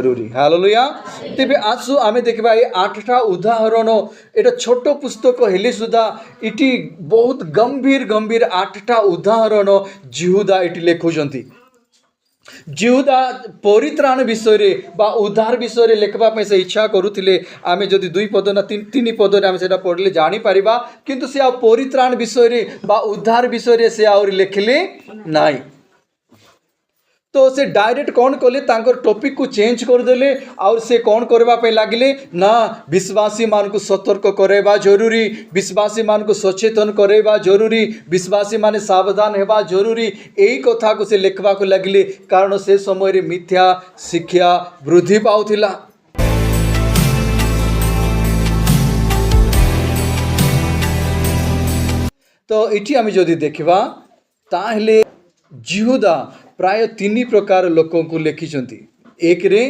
जरूरी। हालेलुया। तेबे आसु आमे देखबा ए 8टा उदाहरण एटा छोट पुस्तक हेले सुधा इटी बहुत गंभीर गंभीर 8टा उदाहरण जिहुदा इटी लेखुचंती। जिहुदा परित्राण विषय रे बा उद्धार विषय रे लेखबा पे से इच्छा करूथिले। आमे जदि 2 पद ना 3 पद रे आमे सेटा पढले जानि परिबा, किंतु से आ परित्राण विषय रे बा उद्धार विषय रे से आउरी लेखले नाही। तो से डायरेक्ट कौन कले तांकर टॉपिक को चेंज कर देले और से कौन करबा पे लागिले ना विश्वासी मान को सतर्क करेबा जरूरी, विश्वासी मान को सचेतन करेबा जरूरी, विश्वासी माने सावधान हेबा जरूरी। एई कथा को से लेखबा को लागिले कारण से समय रे मिथ्या शिक्षा वृद्धि पाउथिला। तो इठी आमे जदि देखिबा ताहले जिहुदा प्राय 3 प्रकार लोकों को लिखिचंती। एक रे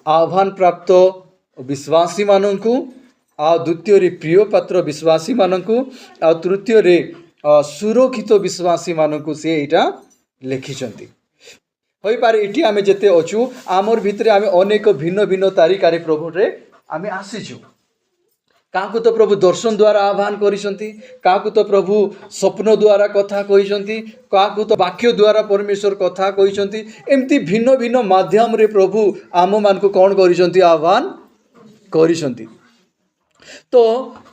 आह्वान प्राप्त विश्वासी माननकु, आ द्वितीय रे प्रिय पात्र विश्वासी माननकु, आ तृतीय रे सुरक्षित विश्वासी माननकु से एटा लिखिचंती। होई पारे इठी आमे जेते अछु आमर भितरे आमे अनेक भिन्न भिन्न तरीकारे प्रभु रे आमे आसीछु। काकु तो प्रभु दर्शन द्वारा आह्वान करिसंती, काकु तो प्रभु स्वप्न द्वारा कथा कहिसंती, काकु तो वाक्य द्वारा परमेश्वर कथा कहिसंती। एमती भिन्न भिन्न माध्यम रे प्रभु आम मान को कौन करिसंती आह्वान करिसंती। तो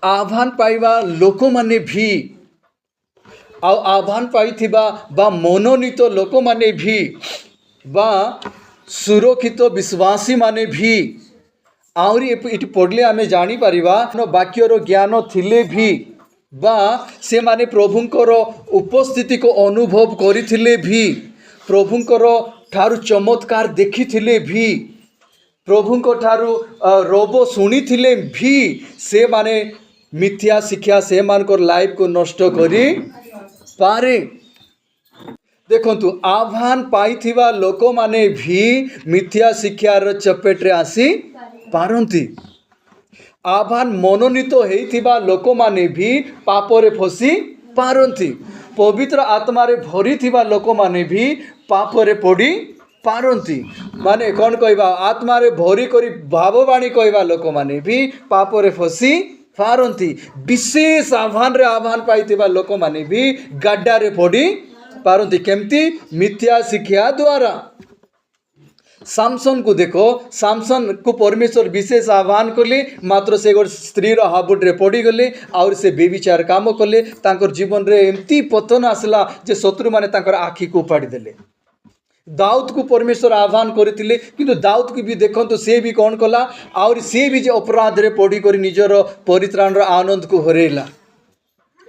आह्वान पाइबा लोक माने भी आ आह्वान पाइथिबा बा मनोनीत लोक माने भी बा सुरक्षित विश्वासी माने भी आउरी इटी पढ़ले आमे जानी परिबा वाक्यर ज्ञान थिले भी बा से माने प्रभुंकर उपस्थिति को अनुभव करिथिले भी, प्रभुंकर ठारू चमत्कार देखिथिले भी, प्रभुंक ठारू रोबो सुनिथिले भी से माने मिथ्या शिक्षा से मानकर लाइफ को नष्ट करी पारे। देखंतु आह्वान पाइथिबा लोक माने भी मिथ्या शिक्षार चपेट रे आसी पारंती। आह्वान मनोनीत होइथिबा लोक माने भी पापरे फसी पारंती। पवित्र आत्मा रे भरी थिबा लोक माने भी पापरे पड़ी पारंती। माने कौन कहबा आत्मा रे भरी करी भाववाणी कहबा लोक माने भी पापरे फसी पारंती। विशेष आह्वान रे आह्वान पाइथिबा लोक माने भी गाड्डा रे पड़ी पारंती। केमती मिथ्या शिक्षा द्वारा। सामसन को देखो, सामसन को परमेश्वर विशेष आह्वान कले, मात्र से गोटे स्त्री हाबुड रे पड़ी गले और से बेविचार काम कले। तांकर जीवन रे एमती पतन आसला जे शत्रु माने तांकर आखि को उपाड़ी देले। दाऊद को परमेश्वर आह्वान करथिले, किंतु दाऊद को भी देखंतु से भी कौन कला और से भी जे अपराध रे पड़ी करी निजर परित्राण रो आनंद को हरेला,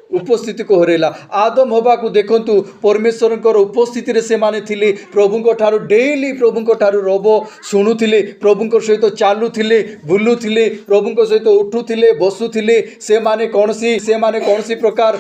उपस्थिति को हरेला। आदम हवा को देखंतु परमेश्वर उपस्थिति रे से माने थिले, प्रभु ठारू डेली प्रभु ठारू रोबो शुणुथिले, प्रभु सहित चालुथिले बुलुथिले, प्रभु सहित उठुथिले बसुथिले। से माने कौनसी प्रकार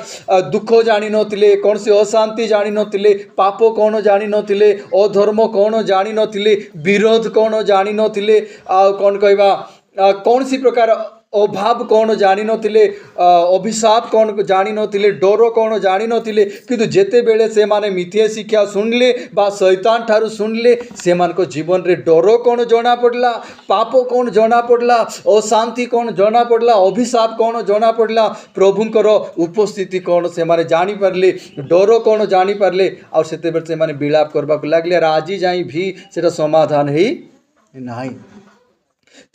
दुख जानी नथिले, कौनसी अशांति जानी नथिले, पाप कौन जानी नथिले, अधर्म कौन जानी नथिले, विरोध कौन जानी नथिले, कौन कहबा कौनसी प्रकार अभाव कौन जानी नथिले, अभिशाप कौन जानी नथिले, डर कौन जानी नथिले। किंतु जेते बेले से माने मिथ्या शिक्षा सुनले बा शैतान ठारू सुनले, से मान को जीवन रे डर कौन जना पड़ला, पाप कौन जना पड़ला, अशांति कौन जना पड़ला, अभिशाप कौन जना पड़ला, प्रभुंकर उपस्थिति कौन से माने जानी पारले, डर कौन जानी पारले। और सेते बेले से माने विलाप करबा को लागले, आज जाई भी सेटा समाधान हेई नाही।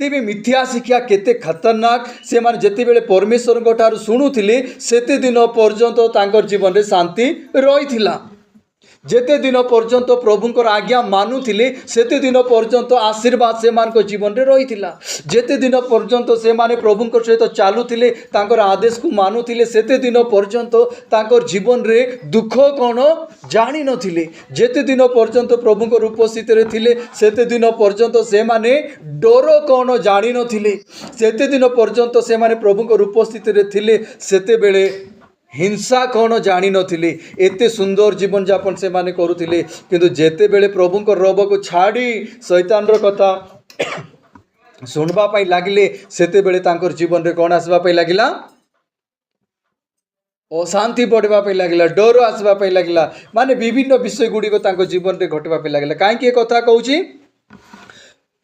तेबे मिथ्या शिक्षा केते खतरनाक। से माने जेते बेले परमेश्वर ठारू शुणुथिले सेते दिन पर्यंत तांकर जीवन रे शांति रहिथिला। जेते दिन पर्यंत प्रभुंकर आज्ञा मानुथिले सेते दिन पर्यंत आशीर्वाद से मान को जीवन रे रहिथिला। जेते दिन पर्यंत से माने प्रभुंकर सहित चालुथिले, तांकर आदेश को मानुथिले, सेते दिन पर्यंत तांकर जीवन रे दुख कौन जानी नथिले। जेते दिन पर्यंत प्रभुंकर उपस्थिति रे थिले सेते दिन पर्यंत से माने डर कौन जानी नथिले। सेते दिन पर्यंत से माने प्रभुंकर उपस्थिति रे थिले सेते बेले हिंसा कौन जानी नथिले। एते सुंदर जीवन जापन से माने करुथिले, किंतु जेते बेले प्रभुंकर रब को छाड़ी शैतान रो कथा सुनबा पई लागिले सेते बेले तांकर जीवन रे कौन आसबा पई लागिला, अशांति बढ़वा पे लगिला, डर आसवा पे लगिला, माने विभिन्न विषय गुड़ी को तांको जीवन रे घटवा पे लगिला। काहे कि कथा कहूची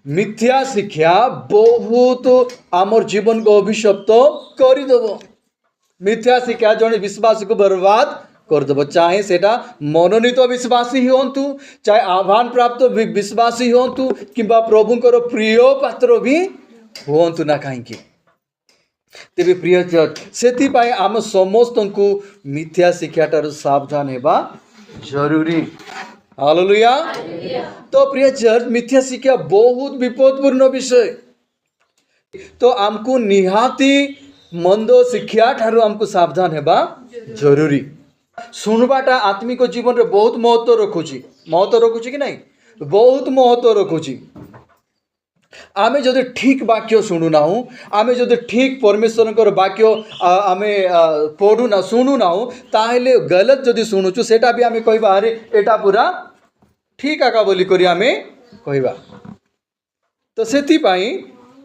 मिथ्या शिक्षा बहुत आमर जीवन को अभिशप्त करदेव। मिथ्या शिक्षा जड़े विश्वास को बर्बाद करदेव। चाहे सेटा मनोनीत विश्वासी हूँ, चाहे आह्वान प्राप्त विश्वासी हूँ कि प्रभुंकर प्रिय पात्र भी हूँ ना कहीं। तेरे प्रिय चर्च से आम समस्त को मिथ्या शिक्षा ठार सावधान होगा जरूरी। हालेलुया। तो प्रिय चर्च मिथ्या शिक्षा बहुत विपदपूर्ण विषय। तो आमको निहाती मंद शिक्षा ठार आमको सावधान होगा जरूरी। सुनवाटा आत्मिक जीवन में बहुत महत्व रखुची कि नहीं, बहुत महत्व रखुची। आमे जदि ठीक वाक्य शुणुना, आमे जदि ठीक परमेश्वर वाक्य आमे पढ़ुना शुणुना, ताहले गलत जदि शुणुचु सेटा भी आमे कहबा अरे एटा पूरा ठीक आका बोली करी आमे कहबा। तो सेति पाई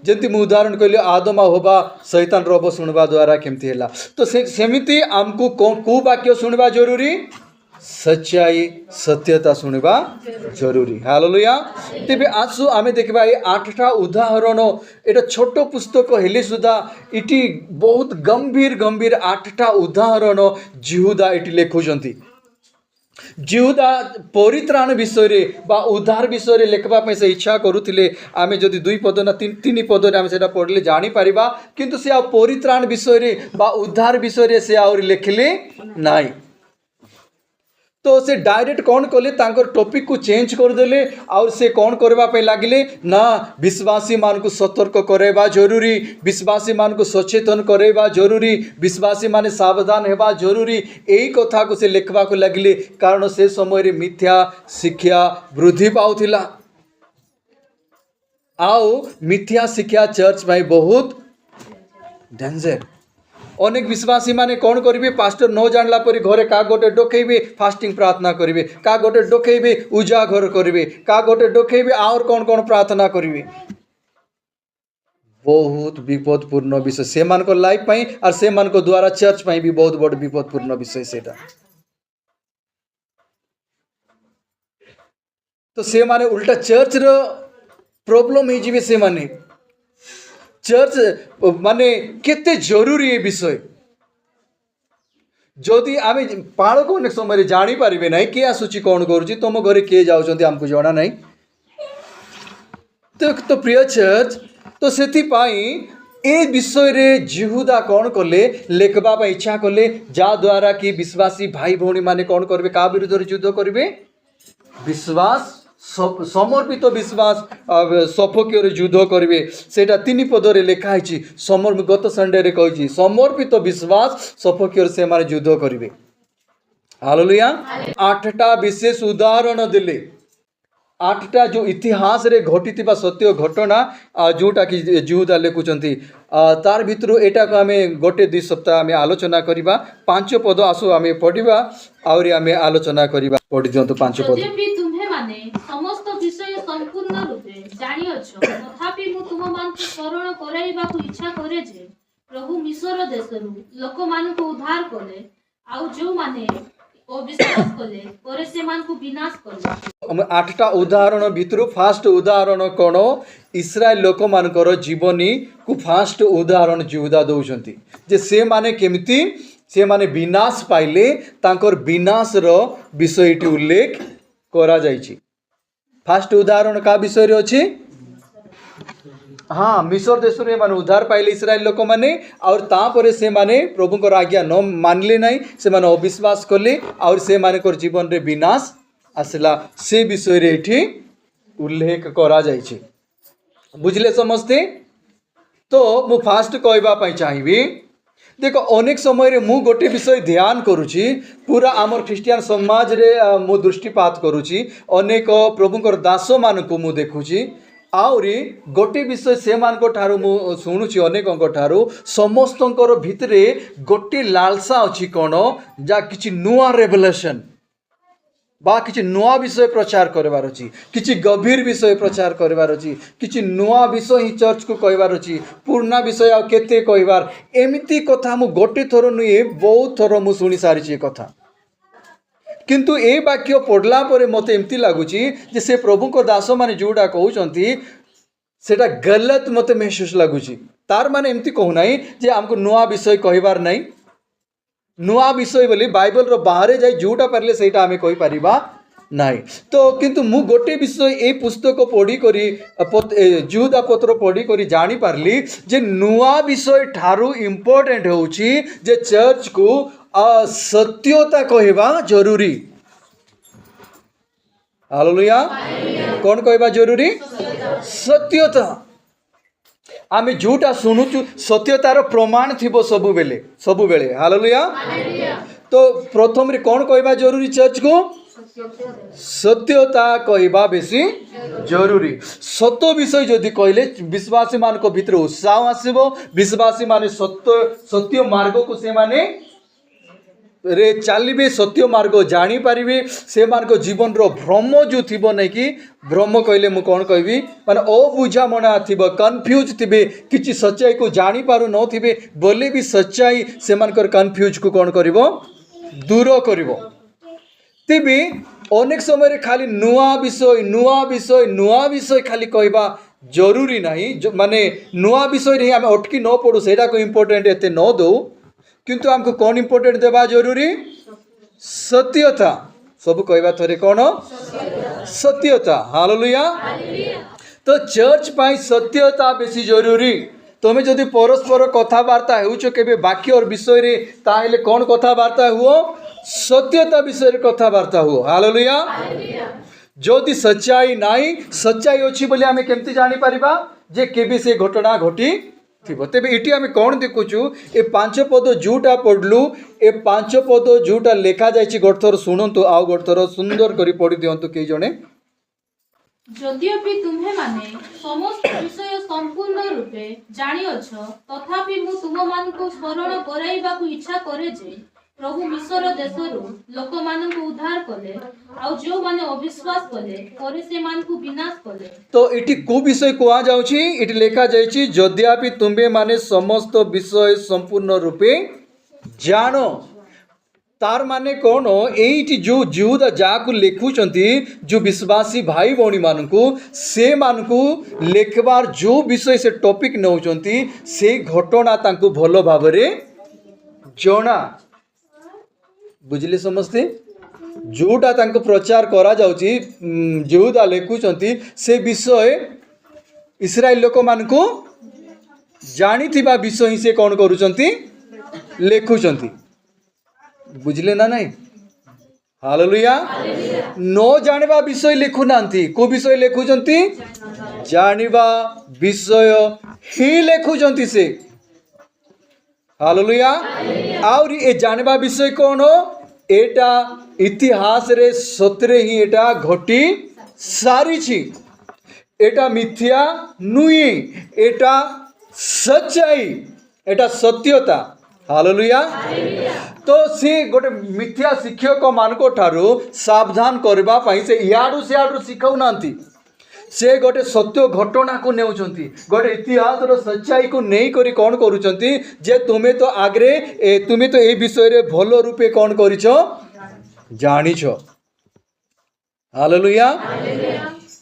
जंती मु उदाहरण कहली आदम होबा शैतान रब शुणवा द्वारा केमती हैला। तो सेमिति आमको को वाक्य शुणवा जरूरी, सच्चाई सत्यता शुणवा जरूरी। हालेलुया। तेबे आसु आमे देखबा ए 8टा उदाहरण, एटा छोट पुस्तक हेले सुधा इटी बहुत गंभीर गंभीर 8टा उदाहरण जिहुदा इटी लेखुचंती। जिहुदा परित्राण विषय रे बा उद्धार विषय रे लेखबा पे से इच्छा करूथिले। आमे जदि 2 पद ना 3 पद रे आमे सेटा पढ़ले जानि परिबा, किंतु से आ परित्राण विषय रे बा उद्धार विषय रे से आउरी लेखले नाही। तो से डायरेक्ट कौन कले तांकर टॉपिक को चेंज कर देले और से कौन करबा पे लागिले ना विश्वासी मान को सतर्क करेबा जरूरी, विश्वासी मान को सचेतन करेबा जरूरी, विश्वासी माने सावधान हेबा जरूरी। यही कथा को से लिखबा को लागिले, कारण से समय रे मिथ्या शिक्षा वृद्धि पाउथिला। आओ मिथ्या शिक्षा चर्च भाई बहुत डेंजर। अनेक विश्वासी माने कौन करिवे, पास्टर न जानला परि घरे का गोटे डोकेबे फास्टिंग प्रार्थना करिवे, का गोटे डोकेबे उजागर करिवे, का गोटे डोकेबे और कौन कौन प्रार्थना करिवे। बहुत विपदपूर्ण विषय से मान को लाइफ पाई और से मान को द्वारा चर्च पाई भी बहुत बड़ विपदपूर्ण विषय सेटा। तो से माने उल्टा चर्च रो प्रॉब्लम ही जीवे। से माने चर्च माने केते जरूरी ये विषय। जदि आमे पाळक अनेक समय जानी पारिबे नहीं के आसुची कौन करूची, तुम घरे के जाउचंती हमको जाना नहीं। तो प्रिय चर्च तो सेति पाई ए विषय रे जिहुदा कौन कले लेखबा पा इच्छा कले, जा द्वारा कि विश्वासी भाई भौणी माने कौन करबे, का विरुद्ध रे युद्ध करबे, विश्वास समर्पित विश्वास सपक्ष युद्ध करेंगे। सेटा 3 पदरे लिखाई गत संडे रे कही समर्पित विश्वास सपक्ष से माने युद्ध करेंगे। हालेलुया। 8टा विशेष उदाहरण दिले, 8टा जो इतिहास रे घटी सत्य घटना जोटा कि जिहुदा लिखुचंती, तार भितर एटा को आमे गोटे 2 सप्ताह आमे आलोचना करिबा। 5 पद आसु आमे पढ़िबा और आमे आलोचना करिबा। पढ़ि दियंतु 5 पद। समस्त विषय संपूर्ण रूपे जानी अछ, तथापि मु तुम मान को स्मरण कराइबा को इच्छा करे जे प्रभु मिस्र देशरु लोक मान को उद्धार कले, आउ जो माने अविश्वास कले परे से मान को विनाश कले। 8टा उदाहरण भितर फास्ट उदाहरण कोन, इस्राएल लोक मानकर जीवनी को फास्ट उदाहरण जिहुदा दउचंती जे से माने केमिति से माने विनाश पाइले, तांकर विनाश रो विषय टी उल्लेख करा जाइछि। फास्ट उदाहरण का विषय रे अछि, हाँ मिस्र देश रे माने उद्धार पाइले इस्राएल लोक माने, और तापरे से माने प्रभु को आज्ञा न मानले नहीं, से माने अविश्वास कले और से माने कर जीवन रे विनाश आसला, से विषय रे एठी उल्लेख करा जाइछि। बुझले समझते। तो मु फास्ट कहबा पई चाहिबी, देखो अनेक समय रे मु गोटे विषय ध्यान करुची, पूरा आमर ख्रिस्टियन समाज रे मु दृष्टिपात करुची, अनेक प्रभुंकर दास मान को मु देखुची, आउरी गोटे विषय से मान को ठारू मु सुनुची अनेक ठारू समस्तंकर भितरे गोटे लालसा अछि कोन, जा किछि नुआ रेवलेशन बा किछि नुआ विषय प्रचार करबार अछि, किछि गंभीर विषय प्रचार करबार अछि, किछि नुआ विषय ही चर्च को कहबार अछि, पुराना विषय आ केते कहबार, एमिति कथा मु गोटे थोर नुए बहुत थोर मु सुनी सारी छी कथा। किंतु ए वाक्य पढ़ला परे मते एमती लागुची जे से प्रभु को दास माने जोडा कहउचंती सेटा गलत मत महसूस लगुच तार माने एमती कहूना जे आमको नुआ विषय कहबार नहीं नुआ विषय बोली बाइबल रो बाहर जाए जोटा पारे से कही पारिबा नहीं तो किंतु मु गोटे विषय ए पुस्तक पढ़ी करी जिहुदा पत्र पढ़ी करी जानी पारली जे नुआ विषय ठारू इम्पोर्टेंट होउची जे चर्च को सत्यता कहबा जरूरी। हालेलुया। कौन कहबा जरूरी? सत्यता। आमे जोटा शुणुचु सत्यतार प्रमाण थिबो सबु बेले। हालेलुया। तो प्रथम रे कौन कहबा जरूरी चर्च को? सत्यता कहबा बेसी जरूरी। सत्य विषय जदि कहले विश्वासी मान को भीतर उत्साह आसीबो, विश्वासी माने सत्य मार्ग को से माने रे चलिबे, सत्य मार्ग जानी पारिबे, से मान को जीवन रो भ्रम जो थिबो नै कि भ्रम कहले मु कोन कहबी माने अबुझा मना थिबो, कंफ्यूज थिबे, किछि सच्चाई को जानी पारु न थिबे बोले भी सच्चाई से मानकर कंफ्यूज को कोन करिवो दूर करिवो। तेबे अनेक समय खाली नुआ विषय खाली कहबा जरूरी नहीं माने नुआ विषय रे हम अटकी न पड़ू सेटा को इम्पोर्टेंट एते न दो किंतु हमको कौन इम्पोर्टेंट देवा जरूरी? सत्यता। सब कहबा थरे कौन? सत्यता। हालेलुया। तो चर्च पाई सत्यता बेसी जरूरी। तुम्हें जदि परस्पर कथबार्ता होउछ केबे बाकी और विषय रे ताहेले कौन कथबार्ता हुओ? सत्यता विषय रे कथबार्ता हुओ। हालेलुया। जदि सच्चाई नाही, सच्चाई अछि बोली हमें केमती जानि परिबा जे केबे से घटना घटी थिबो। तेबे इटी आमे कोन देखुचु ए 5 पद जोटा पढलु ए 5 पद जोटा लेखा जायछि गोटथर सुनंतु आउ गोटथर सुंदर करी पढि दियंतु के जणे। यद्यपि तुम्हें माने समस्त विषय संपूर्ण रूपे जानी अछ तथापि मु तुम मान को स्मरण कराइबा को इच्छा करे जे प्रभु मिस्र देशरु लोक मान को उद्धार कले आ जो माने अविश्वास कले करे से मान को विनाश कले। तो इटी को विषय कोआ जाउछि? इटी लेखा जायछि यद्यपि तुम्बे माने समस्त विषय संपूर्ण रूपे जानो। तार माने कौन? एइटी जो जिहुदा जाकु लेखुचंती जो विश्वासी भाई भौणी मानकु से मानकु लेखबार जो विषय से टॉपिक नउचंती से घटना तांकु भलो भाबरे जणा। बुझले समस्ते? जोटा तांको प्रचार करा जाउची जिहुदा लेखुचंती से विषय इस्राएल लोक मानकु जानी थिबा विषय से कौन करूचंती? लेखुचंती। बुझले ना नहीं? हालेलुया। न जानिबा विषय लेखु नांती। को विषय लेखुचंती? जानिबा विषय ही लेखुचंती से। हालेलुया। और ए जानिबा विषय कौन हो? एटा इतिहास रे सतरे ही एटा घटी सारी छी। एटा मिथ्या नुई, एटा सच्चाई, एटा सत्यता। हालेलुया। तो से गोटे मिथ्या शिक्षक मान को ठारू सावधान करबा पई से याडू सियाडू सिखाउ नांती। से गोटे सत्य घटना को नेउचंती, गोटे इतिहास रो सच्चाई को नहीं करी कौन करूचंती जे तुमे तो आगरे तुमे तो ए विषय रे भलो रूपे कौन करिछो जानिछो। हालेलुया।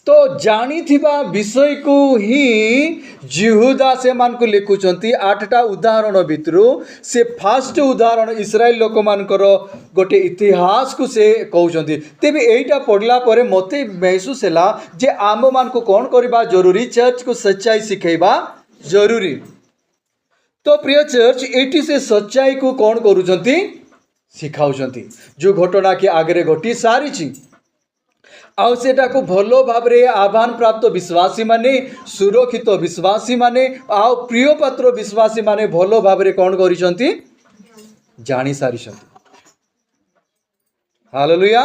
तो जानी थिबा विषय को ही जिहुदा से मान को लिखुचंती 8टा उदाहरण भितरु से फास्ट उदाहरण इस्राएल लोक मानकर गोटे इतिहास को से कहउचंती। तेबे एइटा पढ़ला परे मते महसूस हैला जे आम मान को कोन करबा जरूरी? चर्च को सच्चाई सिखेबा जरूरी। तो प्रिय चर्च एटी से सच्चाई को कोन करूचंती? सिखाउचंती जो घटना के आगरे घटी सारी छी। आउ सेटा को भलो भाबरे आह्वान प्राप्त विश्वासी माने, सुरक्षित विश्वासी माने, आउ प्रिय पात्र विश्वासी माने भलो भाबरे कौन करिसंती? जानी सारिसंती। हालेलुया।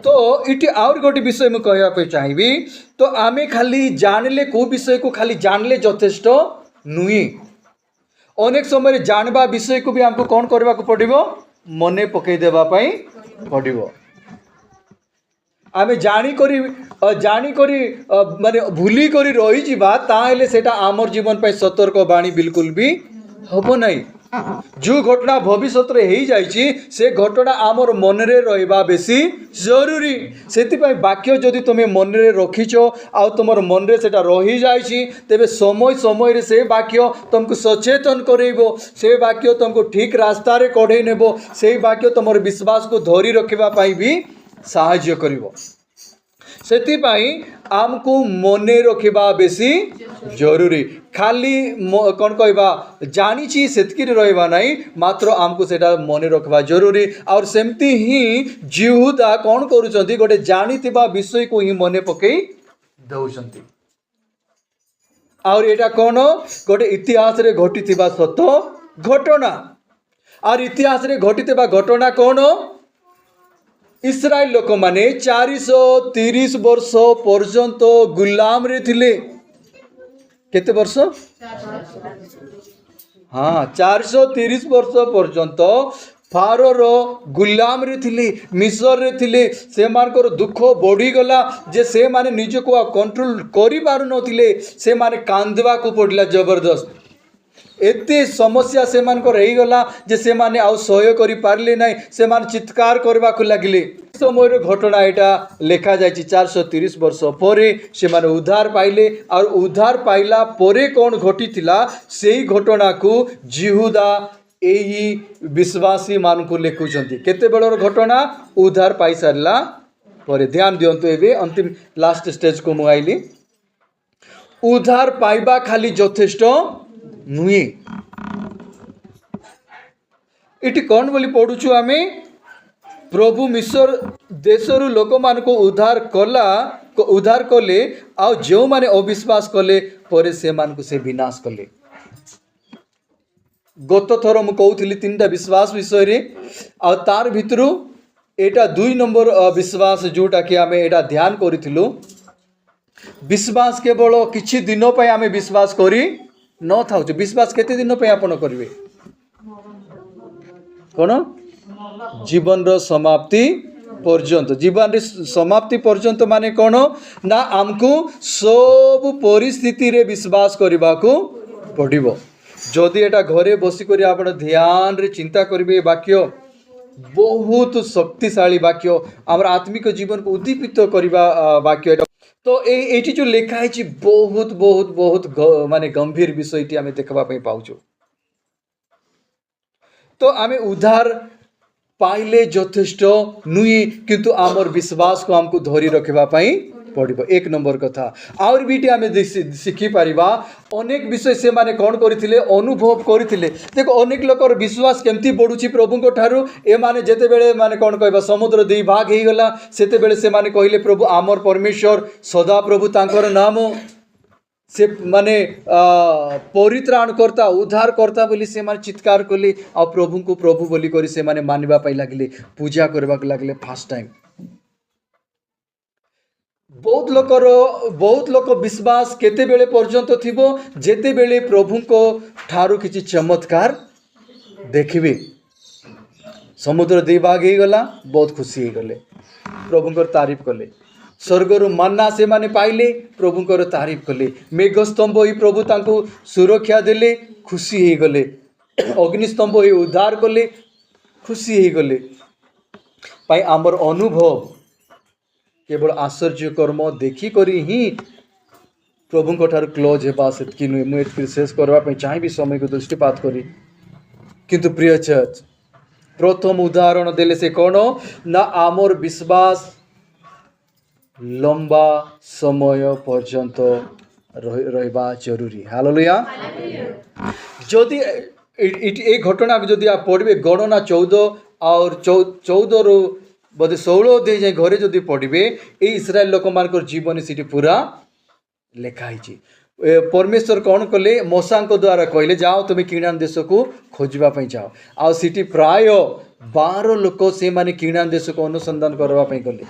तो इटी और गोटे विषय में कहया पे चाहिबी। तो आमे खाली जानले को विषय को खाली जानले यथेष्ट नुई। अनेक समय जानबा विषय को भी हमको कौन करबा को पड़िबो? मने पकई देबा पई पड़िबो। आमे जानी करी माने भूली करी रही जीवा ताहेले सेटा आमर जीवन पे सतर्क बाणी बिल्कुल भी हबो नहीं। जो घटना भविष्य रे जाइछि से घटना आमर मन रे रहिबा बेसी जरूरी से वाक्य जदि तुम मन रे रखिछ आ तुमर मन रे सेटा रही जाइछि तेबे समय समय रे से वाक्य तुमको सचेतन करेइबो से वाक्य तुमको ठीक रास्ता रे कढै नेबो से वाक्य तुमर विश्वास को धरि रखिबा पई भी साहाय्य करिवो सेतिपाई आमको मने रखिबा बेसी जरूरी खाली कौन कहबा जानी सेतकी रहिबा नहीं मात्र आमको सेटा मने रखबा जरूरी और सेमती ही जिहुदा कौन करूछंती गोटे जानिथिबा विषय को ही मने पकई दउछंती और एटा कौन गोटे इतिहास रे घटिथिबा सत घटना और इतिहास रे घटिथिबा घटना कौन इस्राएल लोक माने 430 वर्ष पर्यंत गुलाम रे थिले केते वर्ष हाँ 430 वर्ष पर्यंत फारोर गुलाम रे थिले मिस्र रे थिले से मानकर दुख बढ़ी गला जे से माने निज को कंट्रोल करि पारु नथिले से माने कांदवा को पड़ला जबरदस्त एते समस्या से मानकर रही गला जे से माने आउ सहय करि पारले नै से मान चित्कार करबा को लागले समय घटना एटा लेखा जायछि 430 वर्ष परे से माने उद्धार पाइले और उद्धार पाइला परे कोन घटिथिला सेही घटना को जिहुदा एही विश्वासी मान को लेखुछंती केते बेलर घटना उद्धार पाइ सारला परे ध्यान दियंतु एबे अंतिम लास्ट स्टेज को मुआइली उद्धार पाइबा खाली यथेष्ट नुहे इटी कौन बोली पढ़ुछु आमे प्रभु मिस्र देशरु लोक मान को उद्धार कले आ जो माने अविश्वास कले परे से मान को से विनाश कले गत थर मु कहूली 3टा विश्वास विषय रे आ तार भितरु एटा 2 नंबर विश्वास जोटा कि आमे एटा ध्यान करिथिलु विश्वास केवल किछि दिन पय आमे विश्वास करी न था विश्वास केते दिन पे आपण करिवे कोन जीवन रो समाप्ति पर्यंत जीवन रे समाप्ति पर्यंत माने कोन ना हमको सब परिस्थिति रे विश्वास करबा को पड़िबो जदि एटा घरे बसी करी आपण ध्यान रे चिंता करिवे वाक्य बहुत शक्तिशाली वाक्य हमर आत्मिक जीवन को उद्दीपित करबा वाक्य तो एटी जो लेखा है बहुत बहुत बहुत माने गंभीर विषय आमे देखबा पई पाउछु तो आमे उद्धार पाइले यथेष्ट नुई किंतु आमर विश्वास को हमको धरी रखबा पई पड़िबो 1 नंबर कथा और बीटी आमे शिखी परिबा अनेक विषय से माने कोन करिथिले अनुभव करिथिले देखो अनेक लोकर विश्वास केमती बढ़ुची प्रभु को ठारू ए माने जेते बेले माने कोन कहबा समुद्र दुई भाग हे गला सेते बेले से माने कहिले प्रभु आमर परमेश्वर सदा प्रभु तांकर नाम से माने परित्राण करता उद्धार करता बोली से माने चित्कार कले आ प्रभु को प्रभु बोली करी से माने मानिबा पई लागले पूजा करबा लागले फर्स्ट टाइम बहुत लोक विश्वास केते बेले पर्यंत थिबो जेते बेले प्रभु को ठारू किछि चमत्कार देखिबे समुद्र दुई भाग हे गला बहुत खुशी हे गले प्रभु को तारीफ कले स्वर्गरु मन्ना से माने पाइले प्रभु को तारीफ कले मेघस्तंभ ही प्रभु तांको सुरक्षा देले खुशी हे गले अग्निस्तंभ ही उद्धार कले खुशी हे गले पाई आमर अनुभव केवल आश्चर्य कर्म देखी करी ही प्रभु को ठार क्लोज हेबा सेतकी नुहे मुझे शेष करबा चाहिए समय को दृष्टिपात करी किंतु प्रिय चर्च प्रथम उदाहरण देले से कौन ना आमर विश्वास लंबा समय पर्यंत रहिबा जरूरी हालेलुया जदि ए घटना को जदि आप पढ़े गणना 14 और 14 रु बोधे 16 अध्याय जाए घरे जदि पढ़े ये इस्राएल लोक मान जीवन से पूरा लिखाई परमेश्वर कौन कले मोसा द्वारा कहले जाओ तुम किणान देश को खोजवाई जाओ आ सीटी प्राय 12 लोक से माने किणान देश को अनुसंधान करवाई गले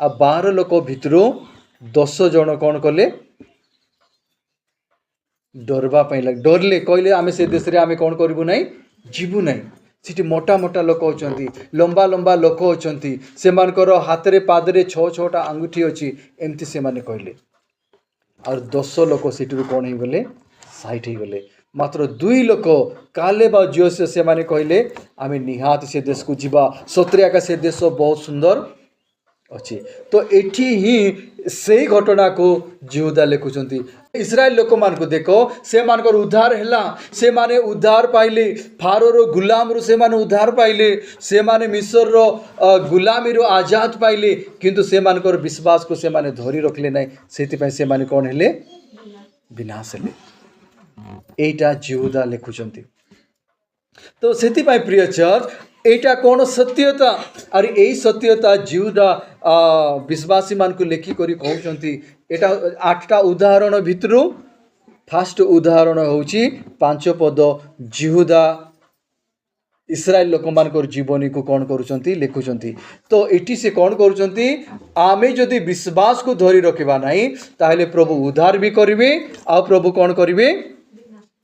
आ 12 लोक भितर 10 जन कौन कले डरवाई लगे डरले कहले आमे से देश रे आमे कौन करूँ ना जीवु ना सीटी मोटा मोटा लोक अच्छा लंबा लंबा लोक अच्छा से हाथ रे पादरे 6-6टा आंगुठी अच्छी एमती से माने कहले और 10 लोक सीटू कौन हो गले साइट हो गले मात्र 2 लोक कालेब और जोशुआ से माने कहले आमे निहात से देश को जीवा सत्रिया का से देश बहुत सुंदर अच्छी। तो एठी ही से घटना को जिहुदा लिखुचंती। इस्राएल लोक मान को देखो से मानकर उद्धार हैला, से माने उद्धार पाइले, फारो रो गुलाम रो से माने उद्धार पाइले, से माने मिस्र रो गुलामी रो आजाद पाइले, किंतु से मानकर विश्वास को से माने धरी रखले नहीं, सेति पय से माने कोन हेले विनाश हेले। एटा जिहुदा लिखुचंती। तो सेति पय प्रिय चर्च एटा कौन सत्यता और यही सत्यता जिहुदा विश्वासी मान को लेखि करी कहउचंती। एटा 8टा उदाहरण भितरु फास्ट उदाहरण होउची 5 पद जिहुदा इस्राएल लोक मानकर जीवनी को कौन करूचंती लिखुचंती। तो एटी से कौन करूचंती आमे जदि विश्वास को धरी रखिबा नहीं ताहले प्रभु उद्धार भी करिवे आ प्रभु कौन करिवे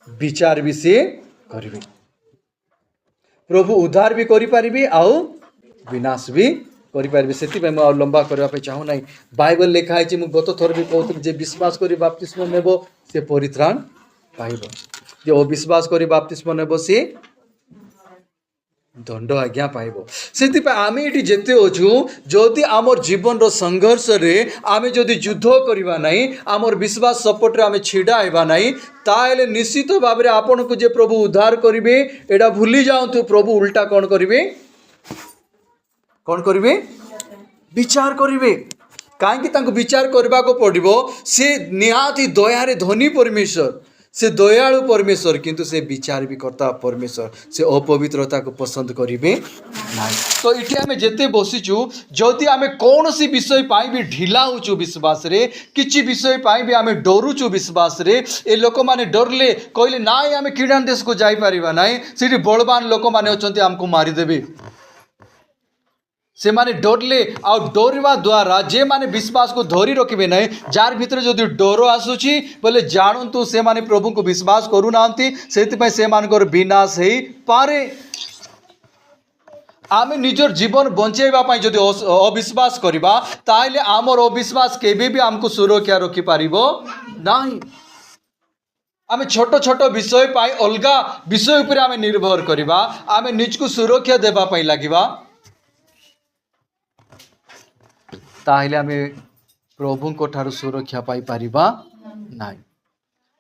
विचार भी से करिवे। प्रभु उद्धार भी करि परिबे आउ विनाश भी करि परिबे। सेति पे मैं लंबा करबा पे चाहू नहीं। बाइबल लिखा है मु गत थर भी कहत जे विश्वास करि बपतिस्मा नेबो से परित्राण पाइबो, जे अविश्वास करि बपतिस्मा नेबो से दंड आज्ञा पाइबो। सेति पे आमे एटी जेते अछु जदि आमर जीवन रो संघर्ष रे आमे जदि युद्ध करिबा नहीं आमर विश्वास सपोर्ट रे आमे छिडा हेबा नहीं ताले निश्चित भाव रे आपन को जे प्रभु उद्धार करिवे एडा भूली जाउतु। प्रभु उल्टा कोन करिवे विचार करिवे। काहे कि तांको विचार करबा को पड़िबो से निहाती दया रे धनी परमेश्वर, से दयालु परमेश्वर, किंतु से विचार भी करता परमेश्वर, से अपवित्रता को पसंद करिवे नाही। तो इठी आमे जेते बसिचु जदि आमे कोनोसी विषय पाई भी ढिला होचु विश्वास रे, किछि विषय पाई भी आमे डरुचु विश्वास रे, ए लोक माने डरले कहले नाई आमे किडान देश को जाई परिबा नाही, सेठी बलवान लोक माने अछंती हमको मारी देबे, से माने डरले आ डरवा द्वारा जे माने विश्वास को धरी रखिबे नहीं, जार भीतर जदि डर आसुची बोले जानतु से माने प्रभु को विश्वास करू नांती, सेति पय से मानकर विनाश हेई पारे। आमे निजर जीवन बंचेबा पय जदि अविश्वास करिबा ताइले आमर अविश्वास केबे भी हमको सुरक्षा रखि पारिबो नाही। आमे छोट छोट विषय पाई अलगा विषय ऊपर आमे निर्भर करिबा, आमे निज को सुरक्षा देबा पय लागिबा ताहले आमे प्रभु को ठारू सुरक्षा पाई पारिबा नाही।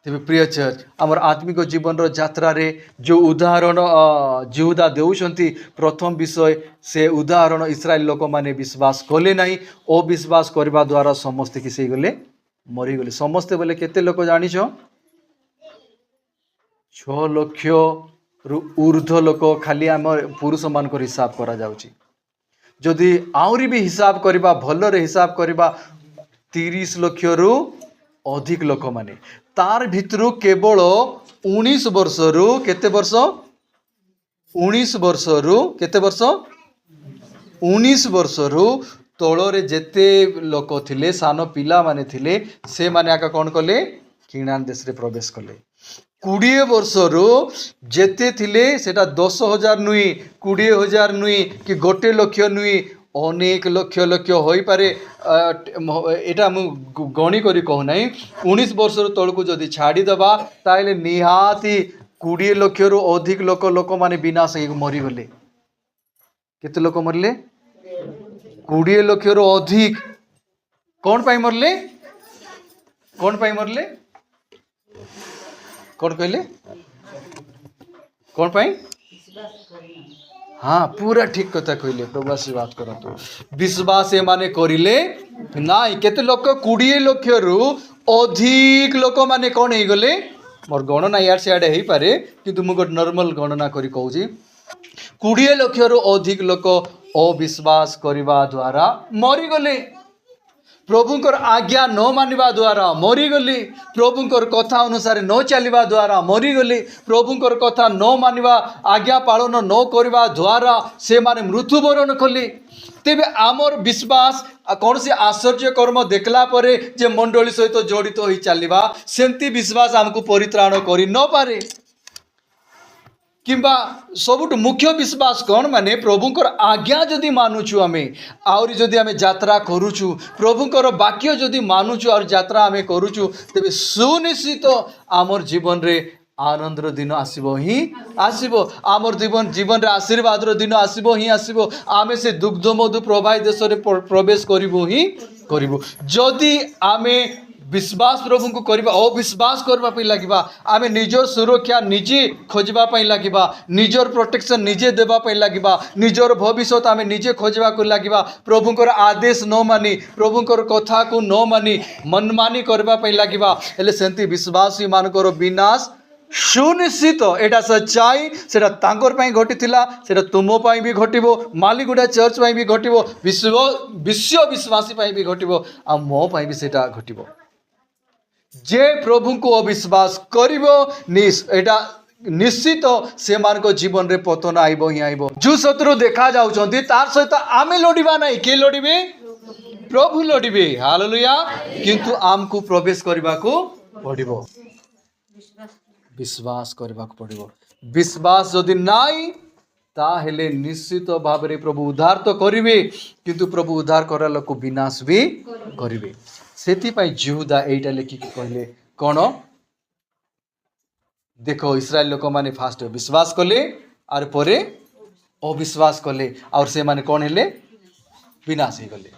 तेबे प्रिय चर्च आमर आत्मिक जीवन रो यात्रा रे जो उदाहरण जिहुदा देउछंती प्रथम विषय से उदाहरण इस्राएल लोक माने विश्वास कले नाही, ओ विश्वास करबा द्वारा समस्त किसे गले मरी गले। समस्त बोले केते लोक जानिछो 6 लाख रु ऊर्ध्व लोक खाली आम पुरुष मान को हिसाब करा जाउची। जदि आउरी भी हिसाब करबा भल रे हिसाब करबा 30 लाख रु अधिक लोक माने तार भितरु केवल 19 वर्ष रु केते वर्ष 19 वर्ष रु केते वर्ष 19 वर्ष रु तोଳରେ जेते लोक थिले सान पिला माने थिले से माने आका कोन कले किणान देश रे प्रवेश कले। 20 वर्ष रु जेते थिले सेटा 10,000 नुई 20,000 नुई कि 1 लाख नुई अनेक लक्ष लक्ष होई पारे। एटा मु गणी करी कहू नाही 19 वर्ष रु तळ को जदी छाडी दबा ताइले निहाती 20 लाख रु अधिक लोक माने विनाश हे मरी गले। केते लोक मरले 20 लाख रु अधिक। कोन पाई मरले कोन पाई मरले कौन कहले कौन पाई? हाँ पूरा ठीक कथा कहले प्रभु आशीर्वाद करतु। विश्वास माने करिले नाई केते लोक 20 लाख रु अधिक लोक माने कौन हे गले मोर गणना यार सियाडे हे पारे किंतु मु गोट नॉर्मल गणना करी कहूची 20 लाख रु अधिक लोक अविश्वास करबा द्वारा मरी गले। प्रभुंकर आज्ञा न मानिबा द्वारा मरीगले। प्रभुंकर कथा अनुसार न चलिबा द्वारा मरीगले। प्रभुंकर कथा न मानिबा आज्ञा पालन न करबा द्वारा से माने मृत्युवरण कले। तेबे आमर विश्वास कौन से आश्चर्य कर्म देखला परे जे मंडली सहित जड़ित हो चलिबा सेंती विश्वास हमको परित्राण करि न पारे। किंबा सबुठ मुख्य विश्वास कौन माने प्रभुंकर आज्ञा जदि मानुचु आमे आउरी जदि आमे यात्रा करूचु प्रभुंकर वाक्य जदि मानुचु और यात्रा आमे करूचु तेबे सुनिश्चित आमर जीवन रे आनंदर दिन आसीबो ही आसीबो आमर जीवन रे आशीर्वादर दिन आसीबो ही आसीबो आमे से दुग्ध मधु प्रवाही देश रे प्रवेश करिबो ही करिबो जदि आमे विश्वास प्रभु को करबा अविश्वास करबा पई लागिबा आमे निजर सुरक्षा निजे खोजबा पई लागिबा निजर प्रोटेक्शन निजे देबा पई लागिबा निजर भविष्य आमे निजे खोजबा को लागिबा प्रभुंकर आदेश न मानी प्रभुंकर कथा को न मानी मनमानी करबा पई लागिबा हेले सेंती विश्वासी मानकर विनाश सुनिश्चित एटा सच्चाई सेटा तांकर पाई घटिथिला सेटा तुमो पाई भी घटिबो मालिगुडा चर्च पाई भी घटिबो विश्व विश्वासी पाई भी घटिबो आ मो पाई भी सेटा घटिबो जे प्रभु को अविश्वास करिबो एटा निश्चित से मान को जीवन रे पतन आइबो ही आइबो जो शत्रु देखा जाउछंती तार सहित आमे लड़िबा नाही के लड़िबे प्रभु लड़िबे हालेलुया किंतु आमको प्रवेश करबा को पड़िबो विश्वास करबा को पड़िबो विश्वास जदि नाई ताहेले निश्चित भाव रे प्रभु उद्धार तो करिवे किंतु प्रभु उद्धार करा लोक विनाश भी करिवे सेति पई यहूदा एटा लेखि कहले कोन देखो इस्राएल लोक माने फास्ट विश्वास कले आर परे अविश्वास कले और से माने कोन हेले विनाश हे गले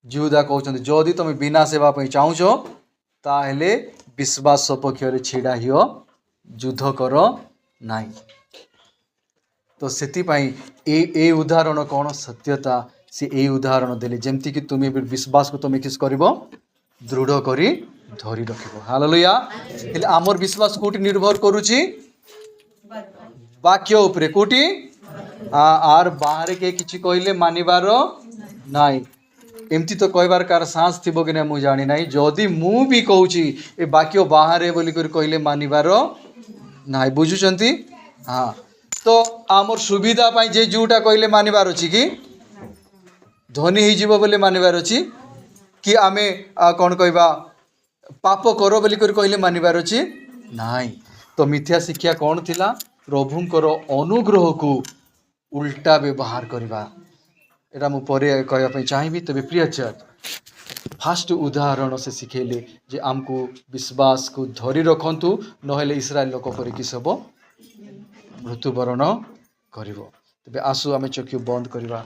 यहूदा कहउछन जदि तुम विनाश हेबा पई चाहुछो ताहेले विश्वास सपक्ष रे छिड़ा हियो युद्ध करो नाई तो सेति पई ए उदाहरण कोन सत्यता से ए उदाहरण देले जेमति कि तुम विश्वास को तुम किस करबो दृढ़ करी धरी रखिबो हालेलुया हेले आमर विश्वास कोठी निर्भर करूची वाक्य उपरे कोठी आर बाहर के किछि कहले मानिबार नाई एमती तो कहबार कार सांस थिबो कि ना मु जानि नाही जदि मु भी कहूची ए वाक्य बाहर बोली कर कहले मानिबार नाई बुझुचंती हाँ तो आमर सुविधा पाई जे जोटा कहले मानिबार अछि कि धनी ही जीव बोले मानिबार अछि कि आमे कौन कहबा पाप करो बोली कर कहले मानिबार अछि नाई तो मिथ्या शिक्षा कौन थिला प्रभुंकर अनुग्रह को उल्टा व्यवहार करबा एटा मु परे कहबा पई चाहिबी तबे प्रिय चर्च फास्ट उदाहरण से सिखेले जे आमको विश्वास को धरी रखंतु नहेले इस्राएल लोक पर कि सब मृत्युवरण करिवो तबे आसु आमे चक्षु बंद करबा।